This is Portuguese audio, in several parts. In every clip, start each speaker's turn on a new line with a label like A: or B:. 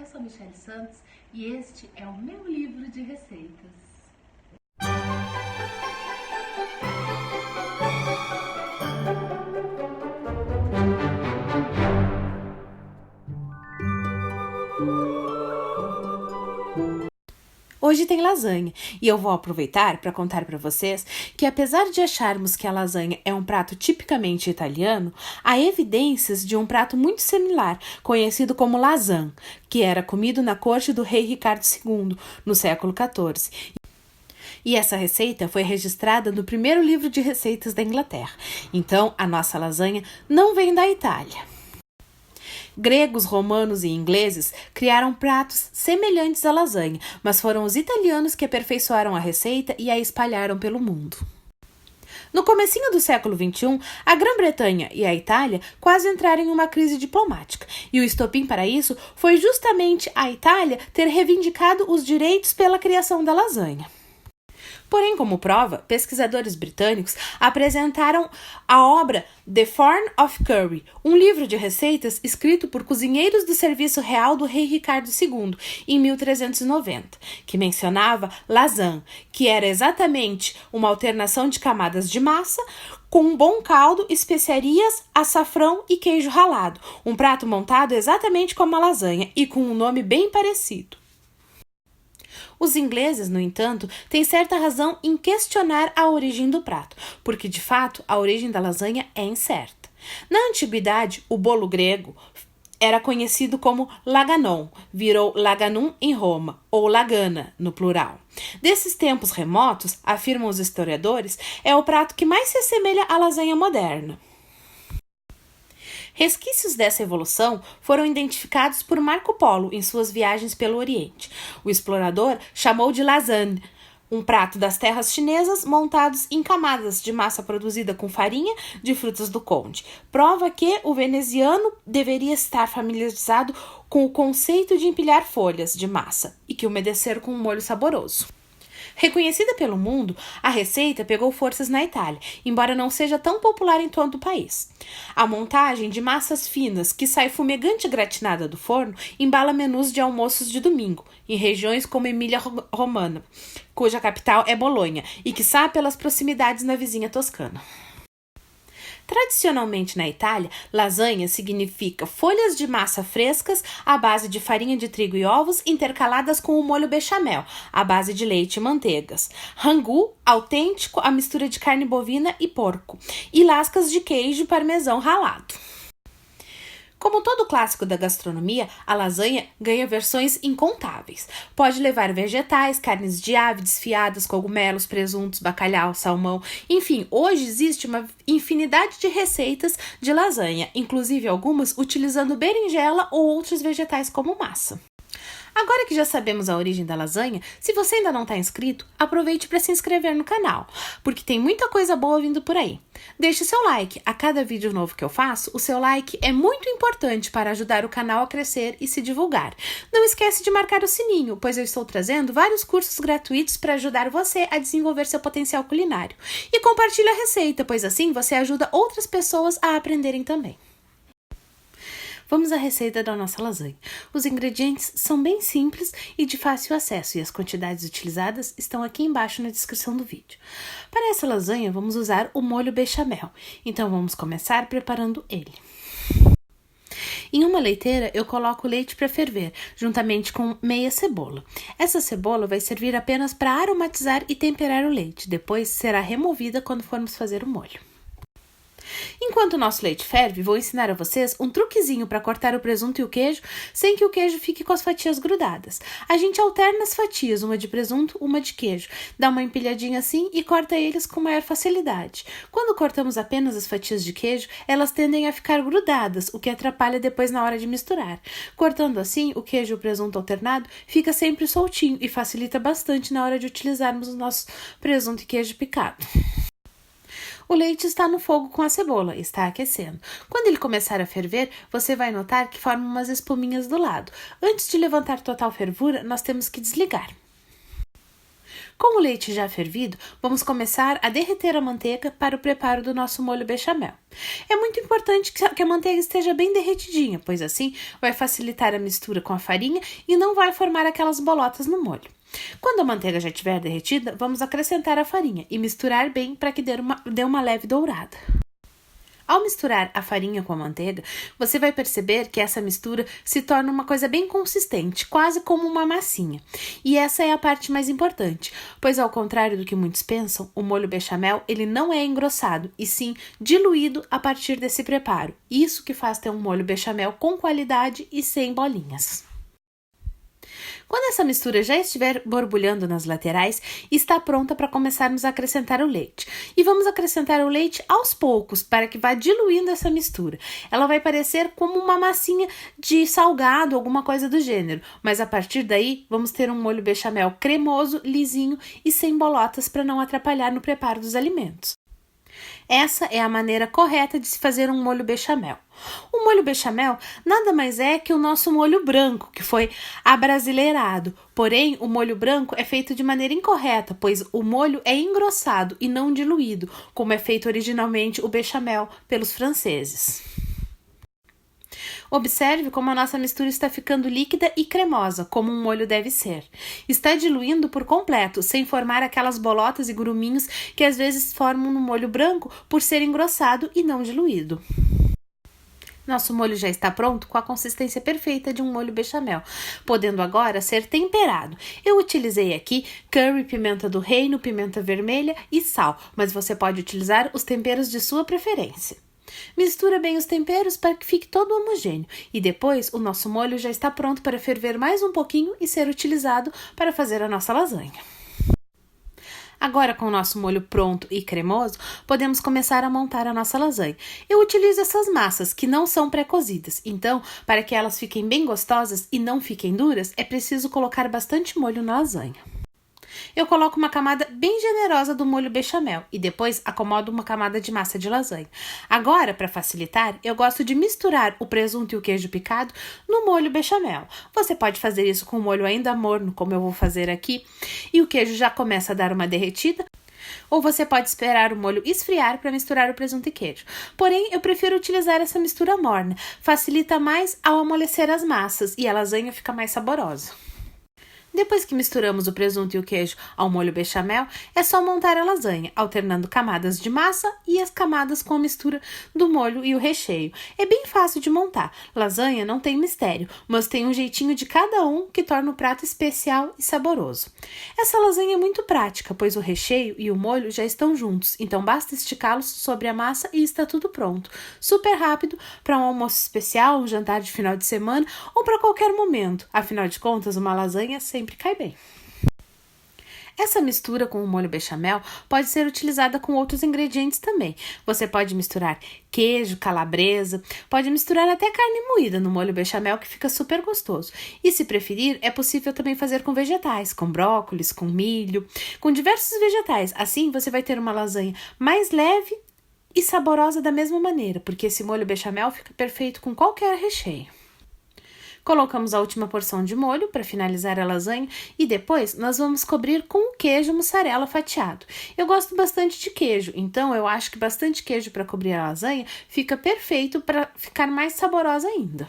A: eu sou Michele Santos e este é o meu livro de receitas.
B: Hoje tem lasanha e eu vou aproveitar para contar para vocês que, apesar de acharmos que a lasanha é um prato tipicamente italiano, há evidências de um prato muito similar, conhecido como lasagne, que era comido na corte do rei Ricardo II, no século XIV. E essa receita foi registrada no primeiro livro de receitas da Inglaterra. Então, a nossa lasanha não vem da Itália. Gregos, romanos e ingleses criaram pratos semelhantes à lasanha, mas foram os italianos que aperfeiçoaram a receita e a espalharam pelo mundo. No comecinho do século XXI, a Grã-Bretanha e a Itália quase entraram em uma crise diplomática, e o estopim para isso foi justamente a Itália ter reivindicado os direitos pela criação da lasanha. Porém, como prova, pesquisadores britânicos apresentaram a obra The Form of Curry, um livro de receitas escrito por cozinheiros do Serviço Real do Rei Ricardo II, em 1390, que mencionava lasagne, que era exatamente uma alternação de camadas de massa com um bom caldo, especiarias, açafrão e queijo ralado, um prato montado exatamente como a lasanha e com um nome bem parecido. Os ingleses, no entanto, têm certa razão em questionar a origem do prato, porque, de fato, a origem da lasanha é incerta. Na antiguidade, o bolo grego era conhecido como laganon, virou laganum em Roma, ou lagana, no plural. Desses tempos remotos, afirmam os historiadores, é o prato que mais se assemelha à lasanha moderna. Resquícios dessa evolução foram identificados por Marco Polo em suas viagens pelo Oriente. O explorador chamou de lasagne, um prato das terras chinesas montados em camadas de massa produzida com farinha de frutas do conde. Prova que o veneziano deveria estar familiarizado com o conceito de empilhar folhas de massa e que umedecer com um molho saboroso. Reconhecida pelo mundo, a receita pegou forças na Itália, embora não seja tão popular em todo o país. A montagem de massas finas que sai fumegante gratinada do forno embala menus de almoços de domingo, em regiões como Emília-Romana, cuja capital é Bolonha, e quiçá pelas proximidades na vizinha Toscana. Tradicionalmente na Itália, lasanha significa folhas de massa frescas à base de farinha de trigo e ovos intercaladas com o molho bechamel, à base de leite e manteigas. Rangu, autêntico, a mistura de carne bovina e porco. E lascas de queijo parmesão ralado. Como todo clássico da gastronomia, a lasanha ganha versões incontáveis. Pode levar vegetais, carnes de ave desfiadas, cogumelos, presuntos, bacalhau, salmão. Enfim, hoje existe uma infinidade de receitas de lasanha, inclusive algumas utilizando berinjela ou outros vegetais como massa. Agora que já sabemos a origem da lasanha, se você ainda não está inscrito, aproveite para se inscrever no canal, porque tem muita coisa boa vindo por aí. Deixe seu like. A cada vídeo novo que eu faço, o seu like é muito importante para ajudar o canal a crescer e se divulgar. Não esquece de marcar o sininho, pois eu estou trazendo vários cursos gratuitos para ajudar você a desenvolver seu potencial culinário. E compartilhe a receita, pois assim você ajuda outras pessoas a aprenderem também. Vamos à receita da nossa lasanha. Os ingredientes são bem simples e de fácil acesso e as quantidades utilizadas estão aqui embaixo na descrição do vídeo. Para essa lasanha vamos usar o molho bechamel, então vamos começar preparando ele. Em uma leiteira eu coloco o leite para ferver, juntamente com meia cebola. Essa cebola vai servir apenas para aromatizar e temperar o leite, depois será removida quando formos fazer o molho. Enquanto o nosso leite ferve, vou ensinar a vocês um truquezinho para cortar o presunto e o queijo sem que o queijo fique com as fatias grudadas. A gente alterna as fatias, uma de presunto, uma de queijo. Dá uma empilhadinha assim e corta eles com maior facilidade. Quando cortamos apenas as fatias de queijo, elas tendem a ficar grudadas, o que atrapalha depois na hora de misturar. Cortando assim, o queijo e o presunto alternado fica sempre soltinho e facilita bastante na hora de utilizarmos o nosso presunto e queijo picado. O leite está no fogo com a cebola, está aquecendo. Quando ele começar a ferver, você vai notar que forma umas espuminhas do lado. Antes de levantar total fervura, nós temos que desligar. Com o leite já fervido, vamos começar a derreter a manteiga para o preparo do nosso molho bechamel. É muito importante que a manteiga esteja bem derretidinha, pois assim vai facilitar a mistura com a farinha e não vai formar aquelas bolotas no molho. Quando a manteiga já estiver derretida, vamos acrescentar a farinha e misturar bem para que dê uma leve dourada. Ao misturar a farinha com a manteiga, você vai perceber que essa mistura se torna uma coisa bem consistente, quase como uma massinha. E essa é a parte mais importante, pois ao contrário do que muitos pensam, o molho bechamel ele não é engrossado, e sim diluído a partir desse preparo. Isso que faz ter um molho bechamel com qualidade e sem bolinhas. Quando essa mistura já estiver borbulhando nas laterais, está pronta para começarmos a acrescentar o leite. E vamos acrescentar o leite aos poucos, para que vá diluindo essa mistura. Ela vai parecer como uma massinha de salgado, alguma coisa do gênero. Mas a partir daí, vamos ter um molho bechamel cremoso, lisinho e sem bolotas para não atrapalhar no preparo dos alimentos. Essa é a maneira correta de se fazer um molho bechamel. O molho bechamel nada mais é que o nosso molho branco, que foi abrasileirado. Porém, o molho branco é feito de maneira incorreta, pois o molho é engrossado e não diluído, como é feito originalmente o bechamel pelos franceses. Observe como a nossa mistura está ficando líquida e cremosa, como um molho deve ser. Está diluindo por completo, sem formar aquelas bolotas e gruminhos que às vezes formam no molho branco por ser engrossado e não diluído. Nosso molho já está pronto com a consistência perfeita de um molho bechamel, podendo agora ser temperado. Eu utilizei aqui curry, pimenta do reino, pimenta vermelha e sal, mas você pode utilizar os temperos de sua preferência. Mistura bem os temperos para que fique todo homogêneo e depois o nosso molho já está pronto para ferver mais um pouquinho e ser utilizado para fazer a nossa lasanha. Agora, com o nosso molho pronto e cremoso, podemos começar a montar a nossa lasanha. Eu utilizo essas massas que não são pré-cozidas, então, para que elas fiquem bem gostosas e não fiquem duras, é preciso colocar bastante molho na lasanha. Eu coloco uma camada bem generosa do molho bechamel e depois acomodo uma camada de massa de lasanha. Agora, para facilitar, eu gosto de misturar o presunto e o queijo picado no molho bechamel. Você pode fazer isso com o molho ainda morno, como eu vou fazer aqui, e o queijo já começa a dar uma derretida. Ou você pode esperar o molho esfriar para misturar o presunto e queijo. Porém, eu prefiro utilizar essa mistura morna. Facilita mais ao amolecer as massas e a lasanha fica mais saborosa. Depois que misturamos o presunto e o queijo ao molho bechamel, é só montar a lasanha, alternando camadas de massa e as camadas com a mistura do molho e o recheio. É bem fácil de montar. Lasanha não tem mistério, mas tem um jeitinho de cada um que torna o prato especial e saboroso. Essa lasanha é muito prática, pois o recheio e o molho já estão juntos, então basta esticá-los sobre a massa e está tudo pronto. Super rápido para um almoço especial, um jantar de final de semana ou para qualquer momento. Afinal de contas, uma lasanha sempre cai bem. Essa mistura com o molho bechamel pode ser utilizada com outros ingredientes também. Você pode misturar queijo, calabresa, pode misturar até carne moída no molho bechamel que fica super gostoso. E se preferir, é possível também fazer com vegetais, com brócolis, com milho, com diversos vegetais. Assim você vai ter uma lasanha mais leve e saborosa da mesma maneira, porque esse molho bechamel fica perfeito com qualquer recheio. Colocamos a última porção de molho para finalizar a lasanha e depois nós vamos cobrir com o queijo mussarela fatiado. Eu gosto bastante de queijo, então eu acho que bastante queijo para cobrir a lasanha fica perfeito para ficar mais saborosa ainda.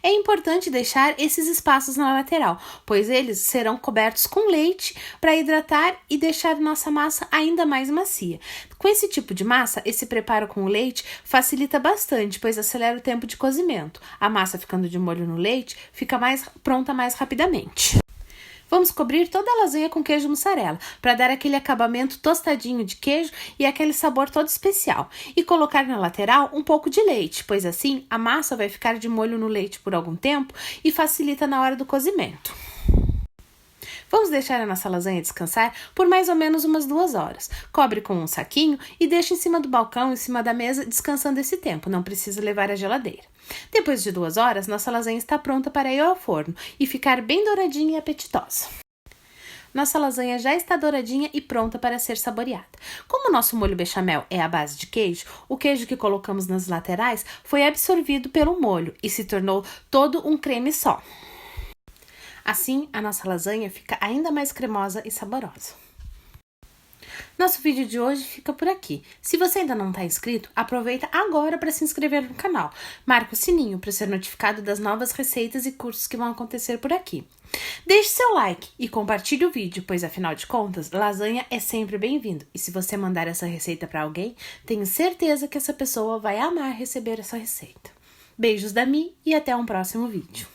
B: É importante deixar esses espaços na lateral, pois eles serão cobertos com leite para hidratar e deixar nossa massa ainda mais macia. Com esse tipo de massa, esse preparo com o leite facilita bastante, pois acelera o tempo de cozimento. A massa ficando de molho no leite fica pronta mais rapidamente. Vamos cobrir toda a lasanha com queijo mussarela, para dar aquele acabamento tostadinho de queijo e aquele sabor todo especial. E colocar na lateral um pouco de leite, pois assim a massa vai ficar de molho no leite por algum tempo e facilita na hora do cozimento. Vamos deixar a nossa lasanha descansar por mais ou menos umas 2 horas. Cobre com um saquinho e deixe em cima do balcão, em cima da mesa, descansando esse tempo. Não precisa levar à geladeira. Depois de 2 horas, nossa lasanha está pronta para ir ao forno e ficar bem douradinha e apetitosa. Nossa lasanha já está douradinha e pronta para ser saboreada. Como o nosso molho bechamel é à base de queijo, o queijo que colocamos nas laterais foi absorvido pelo molho e se tornou todo um creme só. Assim, a nossa lasanha fica ainda mais cremosa e saborosa. Nosso vídeo de hoje fica por aqui. Se você ainda não está inscrito, aproveita agora para se inscrever no canal. Marca o sininho para ser notificado das novas receitas e cursos que vão acontecer por aqui. Deixe seu like e compartilhe o vídeo, pois afinal de contas, lasanha é sempre bem-vindo. E se você mandar essa receita para alguém, tenho certeza que essa pessoa vai amar receber essa receita. Beijos da Mi e até um próximo vídeo.